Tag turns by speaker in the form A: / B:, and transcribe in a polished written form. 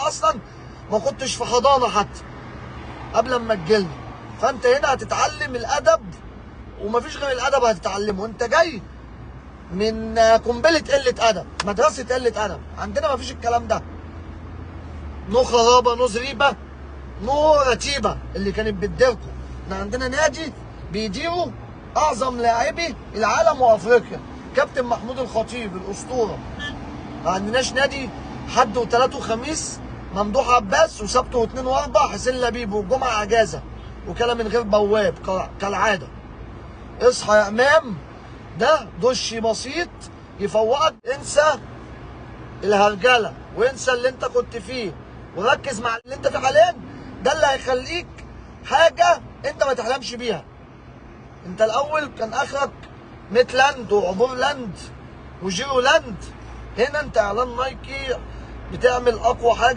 A: اصلا ما كنتش في حضانه حتى قبل ما تجيلنا. فانت هنا هتتعلم الادب، ومفيش غير الادب هتتعلمه. انت جاي من قنبله قله ادب، مدرسه قله ادب. عندنا مفيش الكلام ده. نو خرابه، نو زريبه، نو رتيبه اللي كانت بتديركم. احنا عندنا نادي بيديره اعظم لاعبي العالم وافريقيا، كابتن محمود الخطيب الاسطوره. ما عندناش نادي حد وثلاث وخميس ممدوح عباس، وسبت واثنين واربع حسين لبيب، والجمعه اجازه وكلام من غير بواب كالعاده. اصحى يا امام، ده دش بسيط يفوقك. انسى الهرجله وانسى اللي انت كنت فيه، وركز مع اللي انت فيه حاليا. ده اللي هيخليك حاجه انت ما تحلمش بيها. انت الاول كان اخرك ميتلاند وعبورلاند وجيرولاند. هنا انت اعلان نايكي بتعمل اقوى حاجه.